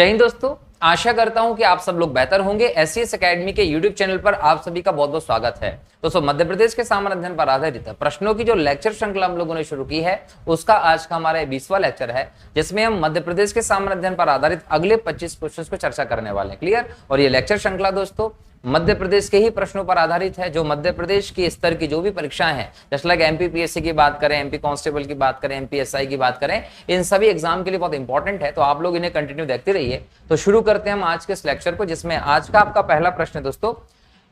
जय हिंद दोस्तों, आशा करता हूं कि आप सब लोग बेहतर होंगे। एससीएस एकेडमी के यूट्यूब चैनल पर आप सभी का बहुत बहुत स्वागत है। दोस्तों, मध्य प्रदेश के सामान्य अध्ययन पर आधारित प्रश्नों की जो लेक्चर श्रृंखला हम लोगों ने शुरू की है, उसका आज का हमारा 20वां लेक्चर है, जिसमें हम मध्य प्रदेश के सामान्य अध्ययन पर आधारित अगले 25 क्वेश्चंस को चर्चा करने वाले हैं। क्लियर? और ये लेक्चर श्रृंखला दोस्तों मध्य प्रदेश के ही प्रश्नों पर आधारित है। जो मध्य प्रदेश की स्तर की जो भी परीक्षाएं हैं, जैसे लाइक एमपीपीएससी की बात करें, एमपी कांस्टेबल की बात करें, एमपीएसआई की बात करें, इन सभी एग्जाम के लिए बहुत इंपॉर्टेंट है। तो आप लोग इन्हें कंटिन्यू देखते रहिए। तो शुरू करते हैं हम आज के इस लेक्चर को, जिसमें आज का आपका पहला प्रश्न है दोस्तों,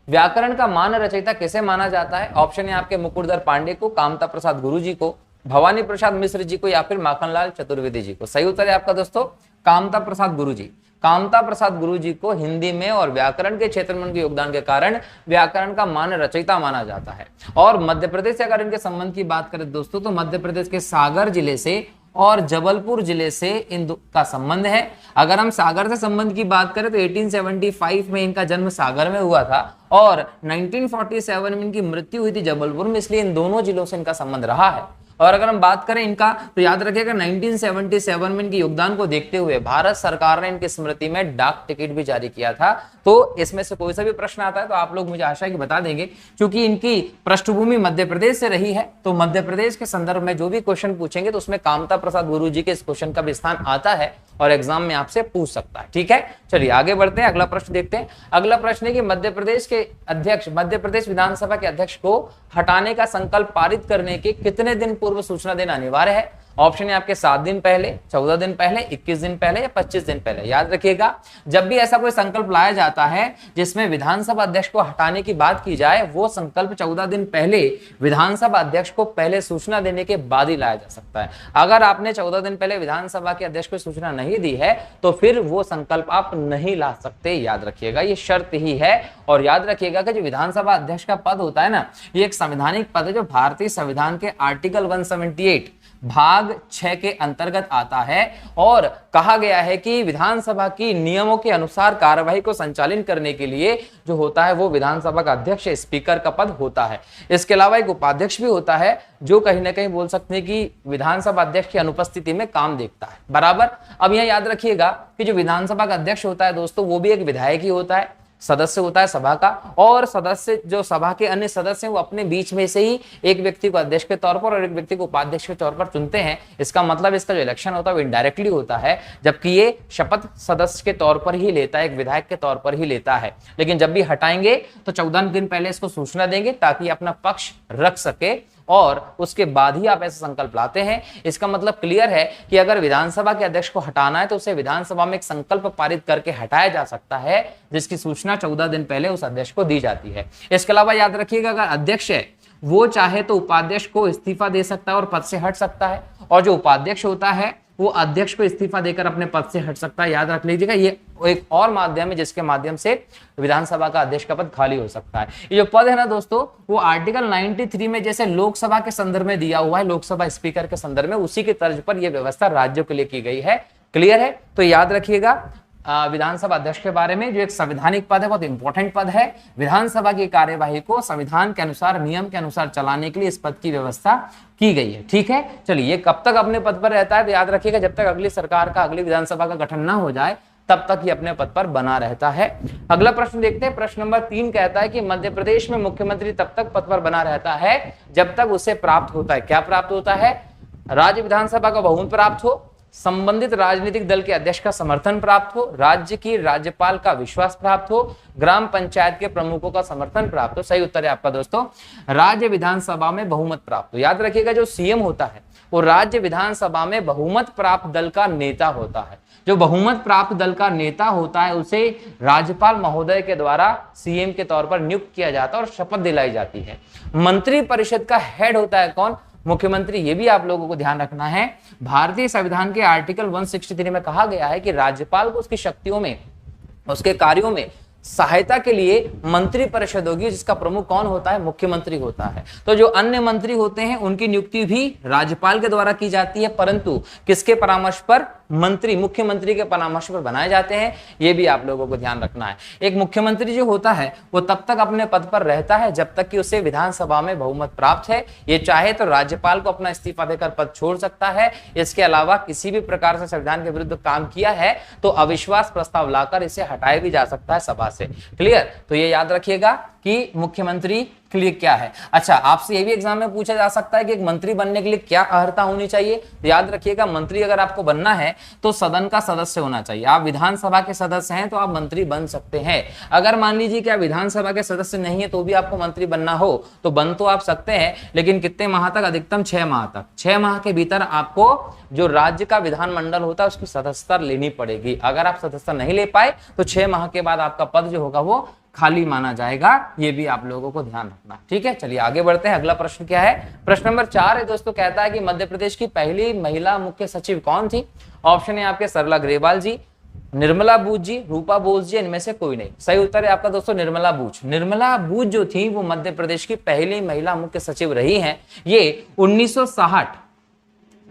व्याकरण का मान रचयिता किसे माना जाता है? ऑप्शन है आपके मुकुरधर पांडे को, कामता प्रसाद गुरु जी को, भवानी प्रसाद मिश्र जी को, या फिर माखनलाल चतुर्वेदी जी को। सही उत्तर है आपका दोस्तों कामता प्रसाद गुरु जी। कामता प्रसाद गुरु जी को हिंदी में और व्याकरण के क्षेत्र में उनके योगदान के कारण व्याकरण का मान रचयिता माना जाता है। और मध्य प्रदेश से अगर इनके संबंध की बात करें दोस्तों, तो मध्य प्रदेश के सागर जिले से और जबलपुर जिले से इनका संबंध है। अगर हम सागर से संबंध की बात करें तो 1875 में इनका जन्म सागर में हुआ था और 1947 में इनकी मृत्यु हुई थी जबलपुर में, इसलिए इन दोनों जिलों से इनका संबंध रहा है। और अगर हम बात करें इनका, तो याद रखिएगा 1977 में इनके योगदान को देखते हुए भारत सरकार ने इनकी स्मृति में डाक टिकट भी जारी किया था। तो इसमें से कोई सा भी प्रश्न आता है तो आप लोग मुझे आशा है कि बता देंगे, क्योंकि इनकी पृष्ठभूमि मध्य प्रदेश से रही है। तो मध्य प्रदेश के संदर्भ में जो भी क्वेश्चन पूछेंगे तो उसमें कामता प्रसाद गुरु जी के इस क्वेश्चन का भी स्थान आता है और एग्जाम में आपसे पूछ सकता है। ठीक है, चलिए आगे बढ़ते हैं, अगला प्रश्न देखते हैं। अगला प्रश्न है कि मध्य प्रदेश के अध्यक्ष, मध्य प्रदेश विधानसभा के अध्यक्ष को हटाने का संकल्प पारित करने के कितने दिन पूर्व सूचना देना अनिवार्य है? ऑप्शन है आपके 7 दिन पहले, 14 दिन पहले, 21 दिन पहले या 25 दिन पहले। याद रखिएगा, जब भी ऐसा कोई संकल्प लाया जाता है जिसमें विधानसभा अध्यक्ष को हटाने की बात की जाए, वो संकल्प 14 दिन पहले विधानसभा अध्यक्ष को पहले सूचना देने के बाद ही लाया जा सकता है। अगर आपने 14 दिन पहले विधानसभा के अध्यक्ष को सूचना नहीं दी है तो फिर वो संकल्प आप नहीं ला सकते। याद रखिएगा, ये शर्त ही है। और याद रखिएगा कि जो विधानसभा अध्यक्ष का पद होता है ना, ये एक संवैधानिक पद है जो भारतीय संविधान के आर्टिकल 178 भाग 6 के अंतर्गत आता है। और कहा गया है कि विधानसभा की नियमों के अनुसार कार्यवाही को संचालन करने के लिए जो होता है वो विधानसभा का अध्यक्ष, स्पीकर का पद होता है। इसके अलावा एक उपाध्यक्ष भी होता है जो कहीं ना कहीं बोल सकते हैं कि विधानसभा अध्यक्ष की अनुपस्थिति में काम देखता है। बराबर। अब यह याद रखिएगा कि जो विधानसभा का अध्यक्ष होता है दोस्तों, वो भी एक विधायक ही होता है, सदस्य होता है सभा का। और सदस्य जो सभा के अन्य सदस्य हैं वो अपने बीच में से ही एक व्यक्ति को अध्यक्ष के तौर पर और एक व्यक्ति को उपाध्यक्ष के तौर पर चुनते हैं। इसका मतलब इसका जो इलेक्शन होता है वो इनडायरेक्टली होता है, जबकि ये शपथ सदस्य के तौर पर ही लेता है, एक विधायक के तौर पर ही लेता है। लेकिन जब भी हटाएंगे तो 14 दिन पहले इसको सूचना देंगे ताकि अपना पक्ष रख सके और उसके बाद ही आप ऐसा संकल्प लाते हैं। इसका मतलब क्लियर है कि अगर विधानसभा के अध्यक्ष को हटाना है तो उसे विधानसभा में एक संकल्प पारित करके हटाया जा सकता है, जिसकी सूचना 14 दिन पहले उस अध्यक्ष को दी जाती है। इसके अलावा याद रखिएगा, अगर अध्यक्ष है वो चाहे तो उपाध्यक्ष को इस्तीफा दे सकता है और पद से हट सकता है, और जो उपाध्यक्ष होता है वो अध्यक्ष को इस्तीफा देकर अपने पद से हट सकता है। याद रख लीजिएगा, ये एक और माध्यम है जिसके माध्यम से विधानसभा का अध्यक्ष का पद खाली हो सकता है। ये जो पद है ना दोस्तों, वो आर्टिकल 93 में जैसे लोकसभा के संदर्भ में दिया हुआ है, लोकसभा स्पीकर के संदर्भ में, उसी की तर्ज पर यह व्यवस्था राज्यों के लिए की गई है। क्लियर है? तो याद रखिएगा विधानसभा अध्यक्ष के बारे में, जो एक संवैधानिक पद है, बहुत इंपॉर्टेंट पद है। विधानसभा की कार्यवाही को संविधान के अनुसार, नियम के अनुसार चलाने के लिए इस पद की व्यवस्था की गई है। ठीक है, चलिए, ये कब तक अपने पद पर रहता है? तो याद रखिएगा, जब तक अगली सरकार का, अगली विधानसभा का गठन ना हो जाए तब तक ये अपने पद पर बना रहता है। अगला प्रश्न देखते हैं। प्रश्न नंबर 3 कहता है कि मध्य प्रदेश में मुख्यमंत्री तब तक पद पर बना रहता है जब तक उसे प्राप्त होता है, क्या प्राप्त होता है? राज्य विधानसभा का बहुमत प्राप्त हो, संबंधित राजनीतिक दल के अध्यक्ष का समर्थन प्राप्त हो, राज्य की राज्यपाल का विश्वास प्राप्त हो, ग्राम पंचायत के प्रमुखों का समर्थन प्राप्त हो। सही उत्तर है आपका दोस्तों राज्य विधानसभा में बहुमत प्राप्त हो। याद रखिएगा, जो सीएम होता है वो राज्य विधानसभा में बहुमत प्राप्त दल का नेता होता है। जो बहुमत प्राप्त दल का नेता होता है उसे राज्यपाल महोदय के द्वारा सीएम के तौर पर नियुक्त किया जाता है और शपथ दिलाई जाती है। मंत्री परिषद का हेड होता है कौन? मुख्यमंत्री। ये भी आप लोगों को ध्यान रखना है। भारतीय संविधान के आर्टिकल 163 में कहा गया है कि राज्यपाल को उसकी शक्तियों में, उसके कार्यों में सहायता के लिए मंत्री परिषद होगी, जिसका प्रमुख कौन होता है? मुख्यमंत्री होता है। तो जो अन्य मंत्री होते हैं उनकी नियुक्ति भी राज्यपाल के द्वारा की जाती है, परंतु किसके परामर्श पर? मंत्री मुख्यमंत्री के परामर्श पर बनाए जाते हैं, ये भी आप लोगों को ध्यान रखना है। एक मुख्यमंत्री जो होता है वो तब तक अपने पद पर रहता है जब तक कि उसे विधानसभा में बहुमत प्राप्त है। ये चाहे तो राज्यपाल को अपना इस्तीफा देकर पद छोड़ सकता है। इसके अलावा किसी भी प्रकार से संविधान के विरुद्ध काम किया है तो अविश्वास प्रस्ताव लाकर इसे हटाया भी जा सकता है सभा से। क्लियर? तो ये याद रखिएगा कि मुख्यमंत्री के लिए क्या है। अच्छा, आपसे ये भी एग्जाम में पूछा जा सकता है कि एक मंत्री बनने के लिए क्या अर्हता होनी चाहिए। तो याद रखिएगा, मंत्री अगर आपको बनना है तो सदन का सदस्य होना चाहिए। आप विधानसभा के सदस्य हैं तो आप मंत्री बन सकते हैं। अगर मान लीजिए कि आप विधानसभा के सदस्य नहीं है तो भी आपको मंत्री बनना हो तो बन तो आप सकते हैं, लेकिन कितने माह तक? अधिकतम 6 माह तक। 6 माह के भीतर आपको जो राज्य का विधानमंडल होता है उसकी सदस्यता लेनी पड़ेगी। अगर आप सदस्यता नहीं ले पाए तो 6 माह के बाद आपका पद जो होगा वो खाली माना जाएगा। ये भी आप लोगों को ध्यान रखना। ठीक है, चलिए आगे बढ़ते हैं। अगला प्रश्न क्या है? प्रश्न नंबर 4 है दोस्तों, कहता है कि मध्य प्रदेश की पहली महिला मुख्य सचिव कौन थी? ऑप्शन है आपके सरला ग्रेवाल जी, निर्मला बूच जी, रूपा बोस जी, इनमें से कोई नहीं। सही उत्तर है आपका दोस्तों निर्मला बूच। निर्मला बूच जो थी वो मध्य प्रदेश की पहली महिला मुख्य सचिव रही हैं। ये 1960,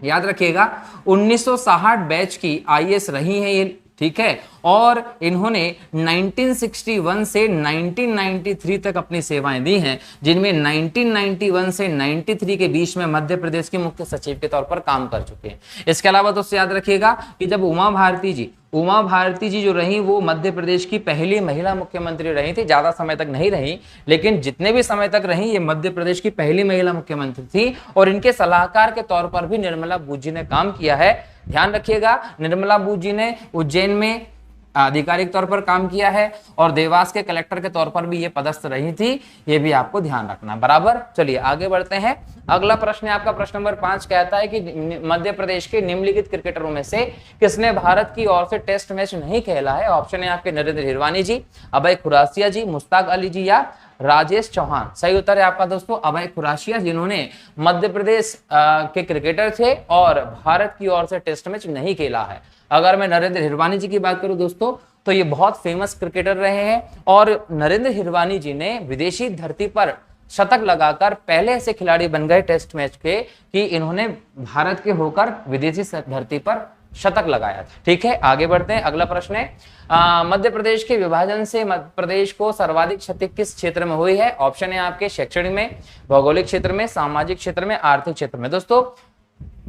याद रखिएगा 1960 बैच की आईएएस रही हैं ये। ठीक है, और इन्होंने 1961 से 1993 तक अपनी सेवाएं दी हैं, जिनमें 1991 से 93 के बीच में मध्य प्रदेश के मुख्य सचिव के तौर पर काम कर चुके हैं। इसके अलावा दोस्तों याद रखिएगा कि जब उमा भारती जी जो रही वो मध्य प्रदेश की पहली महिला मुख्यमंत्री रही थी। ज्यादा समय तक नहीं रही, लेकिन जितने भी समय तक रही ये मध्य प्रदेश की पहली महिला मुख्यमंत्री थी। और इनके सलाहकार के तौर पर भी निर्मला बूच जी ने काम किया है। ध्यान रखिएगा, निर्मला बूच जी ने उज्जैन में आधिकारिक तौर पर काम किया है और देवास के कलेक्टर के तौर पर भी ये पदस्थ रही थी। ये भी आपको ध्यान रखना। बराबर? चलिए आगे बढ़ते हैं। अगला प्रश्न है आपका प्रश्न नंबर 5, कहता है कि मध्य प्रदेश के निम्नलिखित क्रिकेटरों में से किसने भारत की ओर से टेस्ट मैच नहीं खेला है? ऑप्शन है आपके नरेंद्र हिरवानी जी, अभय खुरासिया जी, मुश्ताक अली जी या राजेश चौहान। सही उत्तर है आपका दोस्तों अभय खुरासिया, जिन्होंने मध्य प्रदेश के क्रिकेटर थे और भारत की ओर से टेस्ट मैच नहीं खेला है। अगर मैं नरेंद्र हिरवानी जी की बात करूं दोस्तों तो ये बहुत फेमस क्रिकेटर रहे हैं और नरेंद्र हिरवानी जी ने विदेशी धरती पर शतक लगाकर पहले ऐसे खिलाड़ी बन गए टेस्ट मैच के कि इन्होंने भारत के होकर विदेशी धरती पर शतक लगाया था। ठीक है, आगे बढ़ते हैं। अगला प्रश्न है मध्य प्रदेश के विभाजन से मध्य प्रदेश को सर्वाधिक क्षति किस क्षेत्र में हुई है? ऑप्शन है आपके शैक्षणिक में, भौगोलिक क्षेत्र में, सामाजिक क्षेत्र में, आर्थिक क्षेत्र में। दोस्तों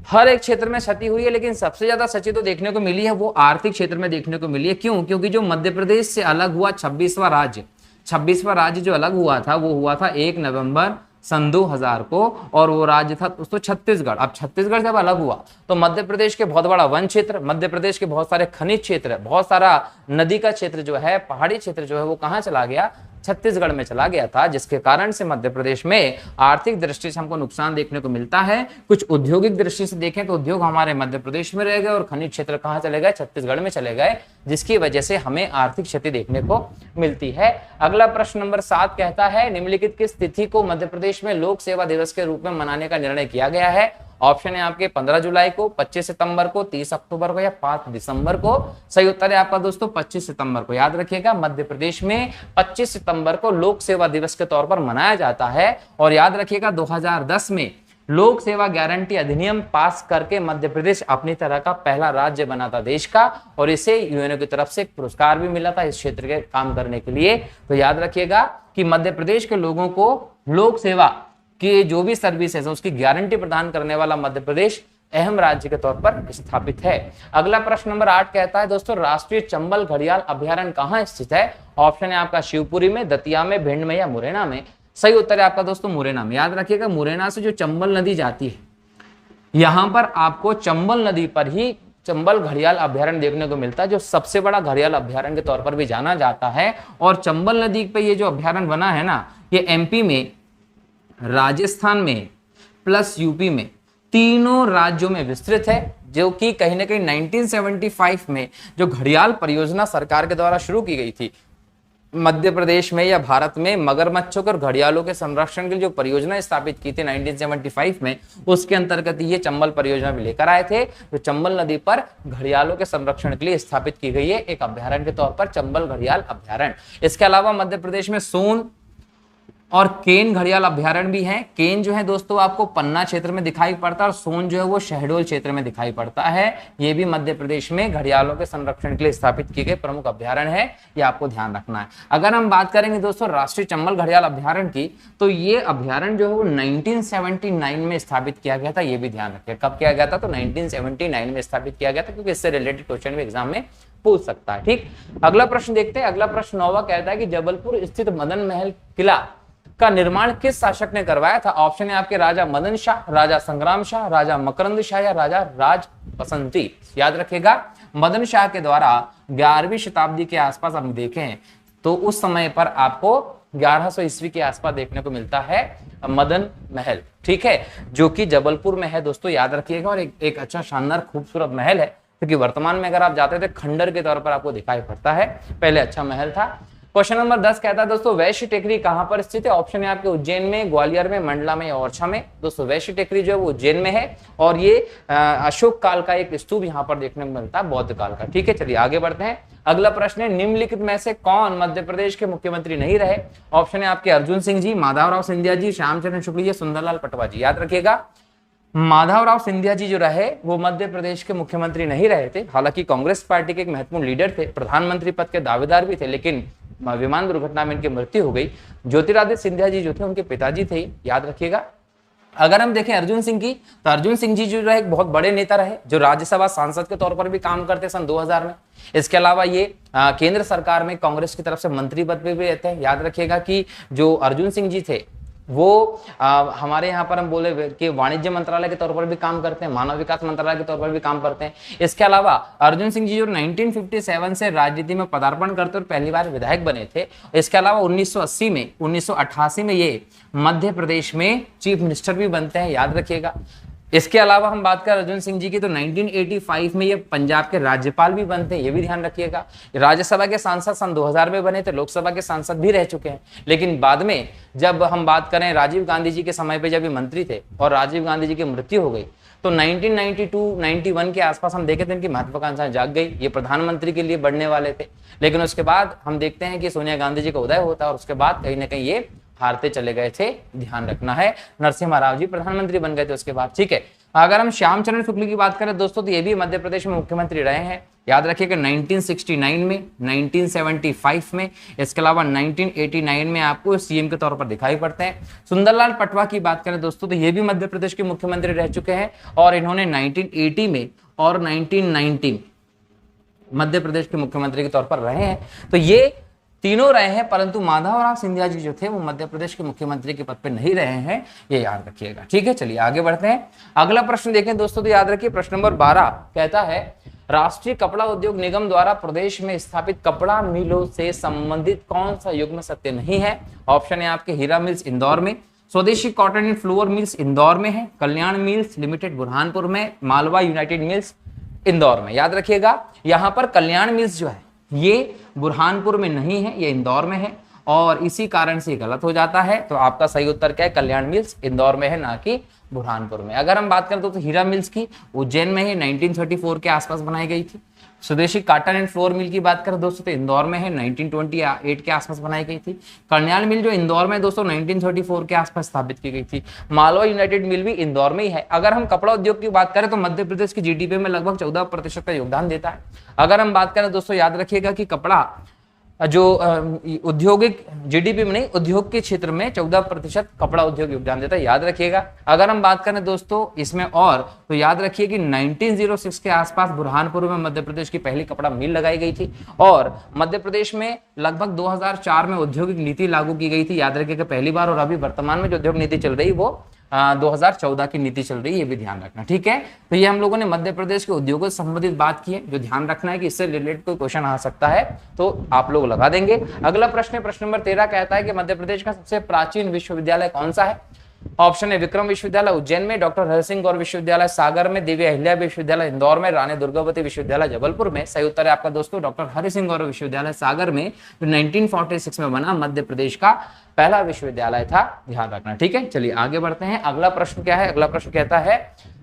हर एक क्षेत्र में क्षति हुई है, लेकिन सबसे ज्यादा क्षति तो देखने को मिली है वो आर्थिक क्षेत्र में देखने को मिली है। क्यों? क्योंकि जो मध्य प्रदेश से अलग हुआ 26वां राज्य जो अलग हुआ था वो हुआ था 1 नवंबर सन 2000 को, और वो राज्य था दोस्तों छत्तीसगढ़। अब छत्तीसगढ़ जब अलग हुआ तो मध्य प्रदेश के बहुत बड़ा वन क्षेत्र, मध्य प्रदेश के बहुत सारे खनिज क्षेत्र, बहुत सारा नदी का क्षेत्र जो है, पहाड़ी क्षेत्र जो है वो कहाँ चला गया? छत्तीसगढ़ में चला गया था, जिसके कारण से मध्य प्रदेश में आर्थिक दृष्टि से हमको नुकसान देखने को मिलता है। कुछ औद्योगिक दृष्टि से देखें तो उद्योग हमारे मध्य प्रदेश में रह गए और खनिज क्षेत्र कहाँ चले गए? छत्तीसगढ़ में चले गए, जिसकी वजह से हमें आर्थिक क्षति देखने को मिलती है। अगला प्रश्न नंबर 7 कहता है निम्नलिखित किस तिथि को मध्य प्रदेश में लोक सेवा दिवस के रूप में मनाने का निर्णय किया गया है? ऑप्शन है आपके 15 जुलाई को, 25 सितंबर को, 30 अक्टूबर को या 5 दिसंबर को। सही उत्तर है आपका दोस्तों 25 सितंबर को। याद रखिएगा मध्य प्रदेश में 25 सितंबर को लोक सेवा दिवस के तौर पर मनाया जाता है। और याद रखिएगा 2010 में लोक सेवा गारंटी अधिनियम पास करके मध्य प्रदेश अपनी तरह का पहला राज्य बना था देश का, और इसे यूएनओ की तरफ से एक पुरस्कार भी मिला था इस क्षेत्र के काम करने के लिए। तो याद रखिएगा कि मध्य प्रदेश के लोगों को लोक सेवा कि जो भी सर्विसेज है उसकी गारंटी प्रदान करने वाला मध्य प्रदेश अहम राज्य के तौर पर स्थापित है। अगला प्रश्न नंबर 8 कहता है दोस्तों राष्ट्रीय चंबल घड़ियाल अभ्यारण्य कहाँ स्थित है? ऑप्शन है आपका शिवपुरी में, दतिया में, भिंड में या मुरैना में। सही उत्तर है आपका दोस्तों मुरैना में। याद रखिएगा मुरैना से जो चंबल नदी जाती है, यहां पर आपको चंबल नदी पर ही चंबल घड़ियाल अभ्यारण्य देखने को मिलता है, जो सबसे बड़ा घड़ियाल अभ्यारण्य के तौर पर भी जाना जाता है। और चंबल नदी पे ये जो अभ्यारण्य बना है ना, ये एमपी में, राजस्थान में प्लस यूपी में, तीनों राज्यों में विस्तृत है, जो कि कहीं ना कहीं 1975 में जो घड़ियाल परियोजना सरकार के द्वारा शुरू की गई थी मध्य प्रदेश में या भारत में, मगरमच्छों और घड़ियालों के संरक्षण के लिए जो परियोजना स्थापित की थी 1975 में, उसके अंतर्गत ये चंबल परियोजना भी लेकर आए थे, जो चंबल नदी पर घड़ियालों के संरक्षण के लिए स्थापित की गई है एक अभ्यारण्य के तौर पर, चंबल घड़ियाल अभ्यारण्य। इसके अलावा मध्य प्रदेश में सोन, और केन घड़ियाल अभ्यारण्य भी है। केन जो है दोस्तों आपको पन्ना क्षेत्र में दिखाई पड़ता है और सोन जो है वो शहडोल क्षेत्र में दिखाई पड़ता है। ये भी मध्य प्रदेश में घड़ियालों के संरक्षण के लिए स्थापित किए गए प्रमुख अभ्यारण्य है, ये आपको ध्यान रखना है। अगर हम बात करेंगे दोस्तों राष्ट्रीय चंबल घड़ियाल अभ्यारण्य की, तो ये अभ्यारण्य जो है वो 1979 में स्थापित किया गया था, ये भी ध्यान रखिए। कब किया गया था? तो 1979 में स्थापित किया गया था, क्योंकि इससे रिलेटेड क्वेश्चन भी एग्जाम में पूछ सकता है। ठीक, अगला प्रश्न देखते हैं। अगला प्रश्न 9वां कहता है कि जबलपुर स्थित मदन महल किला का निर्माण किस शासक ने करवाया था? ऑप्शन है आपके राजा मदन शाह, राजा संग्राम शाह, राजा मकरंद शाह या राजा राज बसंती। याद रखिएगा, मदन शाह के द्वारा 11वीं शताब्दी के आसपास हम देखें तो उस समय पर आपको 1100 ईस्वी के आसपास देखने को मिलता है मदन महल, ठीक है, जो कि जबलपुर में है दोस्तों, याद रखिएगा। और एक अच्छा शानदार खूबसूरत महल है, क्योंकि वर्तमान में अगर आप जाते थे खंडर के तौर पर आपको दिखाई पड़ता है, पहले अच्छा महल था। क्वेश्चन नंबर 10 कहता है दोस्तों वैश्य टेकरी कहां पर स्थित है? ऑप्शन है आपके उज्जैन में, ग्वालियर में, मंडला में या ओरछा में। दोस्तों वैश्य टेकरी जो है वो उज्जैन में है और ये अशोक काल का एक स्तूप यहां पर देखने को मिलता है, बौद्ध काल का। ठीक है, चलिए आगे बढ़ते हैं। अगला प्रश्न है निम्नलिखित में से कौन मध्य प्रदेश के मुख्यमंत्री नहीं रहे? ऑप्शन है आपके अर्जुन सिंह जी, माधवराव सिंधिया जी, श्यामचंद्र शुक्ल जी, सुंदरलाल पटवा जी। याद रखिएगा, माधवराव सिंधिया जी जो रहे वो मध्य प्रदेश के मुख्यमंत्री नहीं रहे थे। हालांकि कांग्रेस पार्टी के एक महत्वपूर्ण लीडर थे, प्रधानमंत्री पद के दावेदार भी थे, लेकिन विमान दुर्घटना में इनकी मृत्यु हो गई। ज्योतिरादित्य सिंधिया जी जो थे उनके पिताजी थे, याद रखिएगा। अगर हम देखें अर्जुन सिंह की, तो अर्जुन सिंह जी जो रहे एक बहुत बड़े नेता रहे, जो राज्यसभा सांसद के तौर पर भी काम करते सन 2000 में। इसके अलावा ये केंद्र सरकार में कांग्रेस की तरफ से मंत्री पद पे भी रहते हैं। याद रखिएगा कि जो अर्जुन सिंह जी थे वो हमारे यहाँ पर हम बोले कि वाणिज्य मंत्रालय के तौर पर भी काम करते हैं, मानव विकास मंत्रालय के तौर पर भी काम करते हैं। इसके अलावा अर्जुन सिंह जी जो 1957 से राजनीति में पदार्पण करते और पहली बार विधायक बने थे। इसके अलावा 1988 में ये मध्य प्रदेश में चीफ मिनिस्टर भी बनते हैं, याद रखिएगा। इसके अलावा हम बात करें अर्जुन सिंह जी की, तो 1985 में ये पंजाब के राज्यपाल भी बनते हैं, ये भी ध्यान रखिएगा। राज्यसभा के सांसद सन 2000 में बने थे, लोकसभा के सांसद भी रह चुके हैं। लेकिन बाद में जब हम बात करें राजीव गांधी जी के समय पे जब ये मंत्री थे और राजीव गांधी जी की मृत्यु हो गई, तो 1992-91 के आसपास हम देखे थे इनकी महत्वाकांक्षाएं जाग गई, ये प्रधानमंत्री के लिए बढ़ने वाले थे। लेकिन उसके बाद हम देखते हैं कि सोनिया गांधी जी का उदय होता है और उसके बाद कहीं ना कहीं ये हारते चले गए थे, ध्यान रखना है। नरसिम्हा राव जी प्रधानमंत्री बन गए थे उसके बाद, ठीक है। अगर हम श्यामचंद्र शुक्ल की बात करें दोस्तों, तो ये भी मध्य प्रदेश में मुख्यमंत्री रहे हैं, याद रखिएगा। 1969 में, 1975 में, इसके अलावा 1989 में आपको सीएम के तौर पर दिखाई पड़ते हैं। सुंदरलाल पटवा की बात करें दोस्तों, तो ये भी मध्य प्रदेश के मुख्यमंत्री रह चुके हैं और इन्होंने 1980 में और 1990 मध्य प्रदेश के मुख्यमंत्री के तौर पर रहे हैं। तो ये तीनों रहे हैं, परंतु माधवराव सिंधिया जी जो थे वो मध्य प्रदेश के मुख्यमंत्री के पद पे नहीं रहे हैं, ये याद रखिएगा। ठीक है, चलिए आगे बढ़ते हैं। अगला प्रश्न देखें दोस्तों, तो याद रखिए प्रश्न नंबर 12 कहता है राष्ट्रीय कपड़ा उद्योग निगम द्वारा प्रदेश में स्थापित कपड़ा मिलों से संबंधित कौन सा युग्म सत्य नहीं है? ऑप्शन है आपके हीरा मिल्स इंदौर में, स्वदेशी cotton and flour mills Indore में है, कल्याण मिल्स लिमिटेड बुरहानपुर में, मालवा यूनाइटेड मिल्स इंदौर में। याद रखिएगा, यहां पर कल्याण मिल्स जो है ये बुरहानपुर में नहीं है, ये इंदौर में है और इसी कारण से गलत हो जाता है। तो आपका सही उत्तर क्या है? कल्याण मिल्स इंदौर में है, ना कि बुरहानपुर में। अगर हम बात करें तो हीरा मिल्स की उज्जैन में ही 1934 के आसपास बनाई गई थी। स्वदेशी कॉटन एंड फ्लोर मिल की बात करें दोस्तों, तो इंदौर में है, 1928 के आसपास बनाई गई थी। कल्याण मिल जो इंदौर में दोस्तों 1934 के आसपास स्थापित की गई थी। मालवा यूनाइटेड मिल भी इंदौर में ही है। अगर हम कपड़ा उद्योग की बात करें तो मध्य प्रदेश की जीडीपी में लगभग 14% का योगदान देता है। अगर हम बात करें दोस्तों, याद रखिएगा कि कपड़ा जो औद्योगिक जीडीपी में नहीं, उद्योग के क्षेत्र में 14% कपड़ा उद्योग योगदान देता है, याद रखिएगा। अगर हम बात करें दोस्तों इसमें और, तो याद रखिए कि 1906 के आसपास बुरहानपुर में मध्य प्रदेश की पहली कपड़ा मिल लगाई गई थी और मध्य प्रदेश में लगभग 2004 में औद्योगिक नीति लागू की गई थी, याद रखिएगा पहली बार। और अभी वर्तमान में जो उद्योग नीति चल रही वो 2014 की नीति चल रही है, ये भी ध्यान रखना, ठीक है। तो ये हम लोगों ने मध्य प्रदेश के उद्योगों से संबंधित बात की है, जो ध्यान रखना है कि इससे रिलेटेड कोई क्वेश्चन आ सकता है तो आप लोग लगा देंगे। अगला प्रश्न है, प्रश्न नंबर 13 कहता है कि मध्य प्रदेश का सबसे प्राचीन विश्वविद्यालय कौन सा है? ऑप्शन है विक्रम विश्वविद्यालय उज्जैन में, डॉक्टर हरि सिंह गौर विश्वविद्यालय सागर में, देवी अहिल्या विश्वविद्यालय इंदौर में, रानी दुर्गावती विश्वविद्यालय जबलपुर में। सही उत्तर है आपका दोस्तों डॉक्टर हरि सिंह गौर विश्वविद्यालय सागर में, जो 1946 में बना मध्य प्रदेश का पहला विश्वविद्यालय था, ध्यान रखना, ठीक है। चलिए आगे बढ़ते हैं। अगला प्रश्न क्या है? अगला प्रश्न कहता है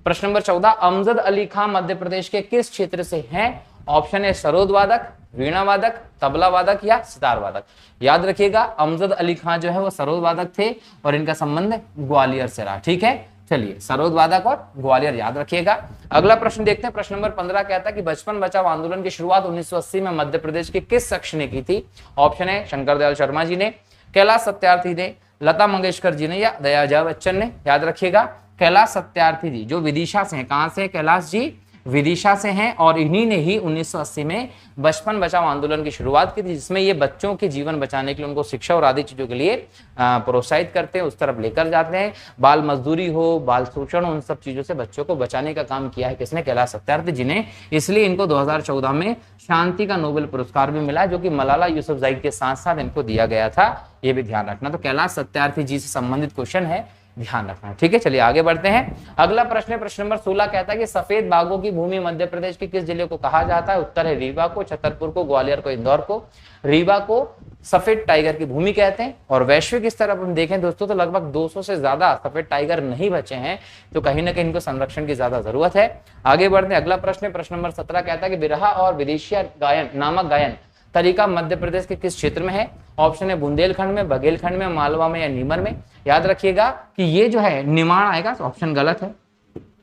प्रश्न नंबर 14, अमजद अली खां मध्य प्रदेश के किस क्षेत्र से हैं? ऑप्शन है सरोद वादक, वीणा वादक, तबला वादक या सितार वादक। याद रखिएगा अमजद अली खां जो है वो सरोद वादक थे और इनका संबंध ग्वालियर से रहा। ठीक है, चलिए सरोद वादक और ग्वालियर याद रखिएगा। अगला प्रश्न देखते हैं, प्रश्न नंबर 15 कहता है कि बचपन बचाओ आंदोलन की शुरुआत 1980 में मध्य प्रदेश के किस शख्स ने की थी? ऑप्शन है शंकर दयाल शर्मा जी ने, कैलाश सत्यार्थी ने, लता मंगेशकर जी ने या दयाजय बच्चन ने। याद रखिएगा कैलाश सत्यार्थी जी जो विदिशा से हैं। कहां से हैं कैलाश जी? विदिशा से हैं और इन्हीं ने ही 1980 में बचपन बचाओ आंदोलन की शुरुआत की थी, जिसमें ये बच्चों के जीवन बचाने के लिए उनको शिक्षा और आदि चीजों के लिए प्रोत्साहित करते हैं, उस तरफ लेकर जाते हैं। बाल मजदूरी हो, बाल शोषण, उन सब चीजों से बच्चों को बचाने का काम किया है किसने? कैलाश सत्यार्थी जी ने। इसलिए इनको 2014 में शांति का नोबेल पुरस्कार भी मिला, जो कि मलाला यूसुफजई के साथ साथ इनको दिया गया था। ये भी ध्यान रखना। तो कैलाश सत्यार्थी जी से संबंधित क्वेश्चन है, ध्यान रखना। ठीक है, चलिए आगे बढ़ते हैं। अगला प्रश्न है प्रश्न नंबर 16 कहता है कि सफेद बाघों की भूमि मध्य प्रदेश के किस जिले को कहा जाता है? उत्तर है रीवा को, छतरपुर को, ग्वालियर को, इंदौर को। रीवा को सफेद टाइगर की भूमि कहते हैं और वैश्विक स्तर पर हम देखें दोस्तों तो लगभग 200 से ज्यादा सफेद टाइगर नहीं बचे हैं, तो कहीं ना कहीं इनको संरक्षण की ज्यादा जरूरत है। आगे बढ़ते हैं। अगला प्रश्न है प्रश्न नंबर 17 कहता है कि बिरहा और विदेशिया गायन नामक गायन तरीका मध्य प्रदेश के किस क्षेत्र में है? ऑप्शन है बुंदेलखंड में, बघेलखंड में, मालवा में या नीमर में। याद रखिएगा कि ये जो है निमाड़ आएगा, तो ऑप्शन गलत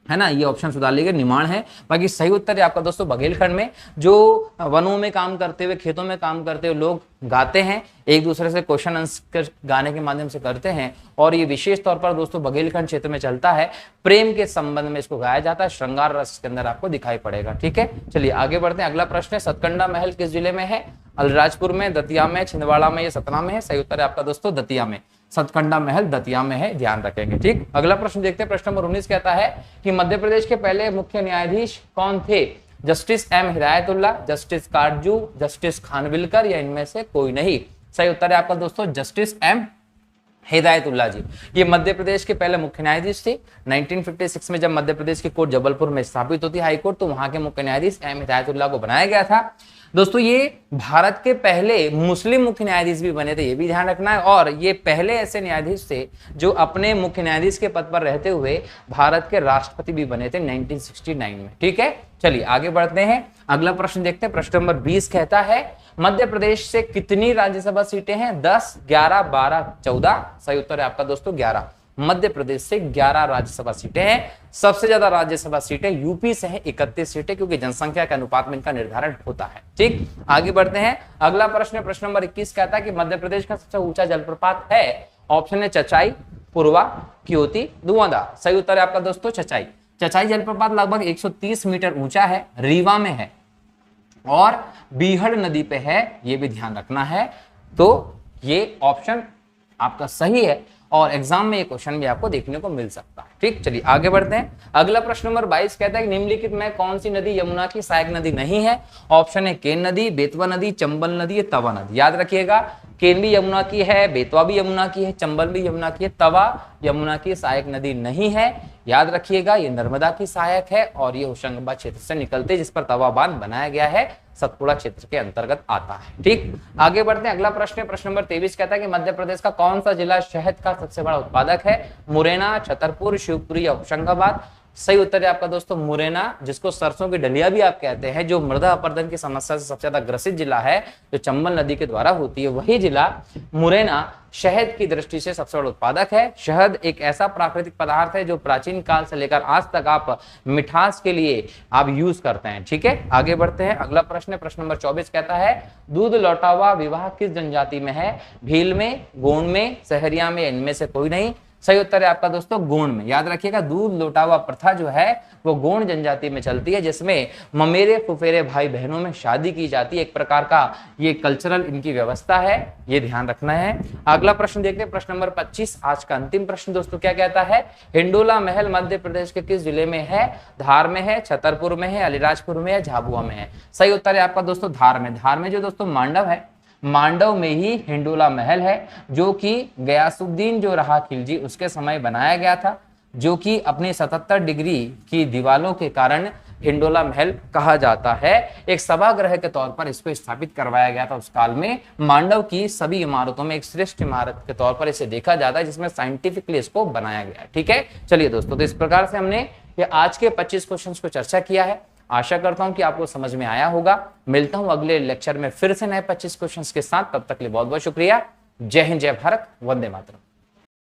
है ना, ये ऑप्शन सुधार लीजिए, निमाड़ है। बाकी सही उत्तर है आपका दोस्तों बघेलखंड में। जो वनों में काम करते हुए, खेतों में काम करते हुए लोग गाते हैं, एक दूसरे से क्वेश्चन आंसर गाने के माध्यम से करते हैं, और ये विशेष तौर पर दोस्तों बघेलखंड क्षेत्र में चलता है। प्रेम के संबंध में इसको गाया जाता है, श्रृंगार रस के अंदर आपको दिखाई पड़ेगा। ठीक है, चलिए आगे बढ़ते हैं। अगला प्रश्न है सतकंडा महल किस जिले में है? अलीराजपुर में, दतिया में, छिंदवाड़ा में या सतना में है? सही उत्तर है आपका दोस्तों दतिया में। सतकंडा महल दतिया में है, ध्यान रखेंगे। ठीक, अगला प्रश्न देखते हैं। प्रश्न नंबर 19 कहता है कि मध्य प्रदेश के पहले मुख्य न्यायाधीश कौन थे? Justice M Hidayatullah, justice Katju, justice Khanwilkar या इनमें से कोई नहीं। सही उत्तर है आपका दोस्तों जस्टिस एम हिदायतुल्ला जी। ये मध्य प्रदेश के पहले मुख्य न्यायाधीश थे। 1956 में जब मध्य प्रदेश की कोर्ट जबलपुर में स्थापित होती हाई कोर्ट, तो वहां के मुख्य न्यायाधीश एम हिदायतुल्ला को बनाया गया था। दोस्तों ये भारत के पहले मुस्लिम मुख्य न्यायाधीश भी बने थे, ये भी ध्यान रखना है। और ये पहले ऐसे न्यायाधीश थे जो अपने मुख्य न्यायाधीश के पद पर रहते हुए भारत के राष्ट्रपति भी बने थे 1969 में। ठीक है, चलिए आगे बढ़ते हैं। अगला प्रश्न देखते हैं। प्रश्न नंबर 20 कहता है मध्य प्रदेश से कितनी राज्यसभा सीटें हैं? 10, 11, 12, 14। सही उत्तर है आपका दोस्तों 11। मध्य प्रदेश से 11 राज्यसभा सीटें हैं। सबसे ज्यादा राज्यसभा सीटें यूपी से हैं, 31 सीटें, क्योंकि जनसंख्या के अनुपात में इनका निर्धारण होता है। ठीक, आगे बढ़ते हैं। अगला प्रश्न है प्रश्न नंबर 21 कहता है कि मध्य प्रदेश का सबसे ऊंचा जलप्रपात है? ऑप्शन है चचाई, पूर्वा, क्योति, धुआंधार। सही उत्तर है आपका दोस्तों चचाई। चचाई जलप्रपात लगभग 130 मीटर ऊंचा है, रीवा में है और बीहड़ नदी पे है, ये भी ध्यान रखना है। तो ये ऑप्शन आपका सही है और एग्जाम में ये क्वेश्चन भी आपको देखने को मिल सकता है। ठीक, चलिए आगे बढ़ते हैं। अगला प्रश्न नंबर 22 कहता है कि निम्नलिखित में कौन सी नदी यमुना की सहायक नदी नहीं है? ऑप्शन है केन नदी, बेतवा नदी, चंबल नदी या तवा नदी। याद रखिएगा केन भी यमुना की है, बेतवा भी यमुना की है, चंबल भी यमुना की है, तवा यमुना की सहायक नदी नहीं है। याद रखिएगा ये नर्मदा की सहायक है और ये होशंगाबाद क्षेत्र से निकलते, जिस पर तवा बांध बनाया गया है, सतपुड़ा क्षेत्र के अंतर्गत आता है। ठीक, आगे बढ़ते हैं। अगला प्रश्न है प्रश्न नंबर 23 कहता है कि मध्य प्रदेश का कौन सा जिला शहद का सबसे बड़ा उत्पादक है? मुरैना, छतरपुर, शिवपुरी या होशंगाबाद। सही उत्तर है आपका दोस्तों मुरैना, जिसको सरसों की डलिया भी आप कहते हैं, जो मृदा अपरदन की समस्या से सबसे ज्यादा ग्रसित जिला है, जो चंबल नदी के द्वारा होती है, वही जिला मुरैना शहद की दृष्टि से सबसे बड़ा उत्पादक है। शहद एक ऐसा प्राकृतिक पदार्थ है जो प्राचीन काल से लेकर आज तक आप मिठास के लिए आप यूज करते हैं। ठीक है, आगे बढ़ते हैं। अगला प्रश्न है प्रश्न नंबर 24 कहता है दूध लौटावा विवाह किस जनजाति में है? भील में, गोंड में, सहरिया में, इनमें से कोई नहीं। सही उत्तर है आपका दोस्तों गोंड में। याद रखिएगा दूध लौटावा प्रथा जो है वो गोंड जनजाति में चलती है, जिसमें ममेरे फुफेरे भाई बहनों में शादी की जाती है। एक प्रकार का ये कल्चरल इनकी व्यवस्था है, ये ध्यान रखना है। अगला प्रश्न देखते हैं प्रश्न नंबर 25, आज का अंतिम प्रश्न दोस्तों क्या कहता है? हिंडोला महल मध्य प्रदेश के किस जिले में है? धार में है, छतरपुर में है, अलीराजपुर में है, झाबुआ में है। सही उत्तर है आपका दोस्तों धार में। धार में जो दोस्तों मांडव है, मांडव में ही हिंडोला महल है, जो कि गयासुद्दीन जो रहा खिलजी उसके समय बनाया गया था, जो कि अपनी 77 डिग्री की दीवारों के कारण हिंडोला महल कहा जाता है। एक सभागृह के तौर पर इसको स्थापित करवाया गया था उस काल में। मांडव की सभी इमारतों में एक श्रेष्ठ इमारत के तौर पर इसे देखा जाता है, जिसमें साइंटिफिकली इसको बनाया गया है। ठीक है, चलिए दोस्तों, तो इस प्रकार से हमने ये आज के 25 क्वेश्चंस को चर्चा किया है। आशा करता हूं कि आपको समझ में आया होगा। मिलता हूं अगले लेक्चर में फिर से नए 25 क्वेश्चंस के साथ। तब तक के लिए बहुत बहुत शुक्रिया। जय हिंद, जय भारत, वंदे मातरम।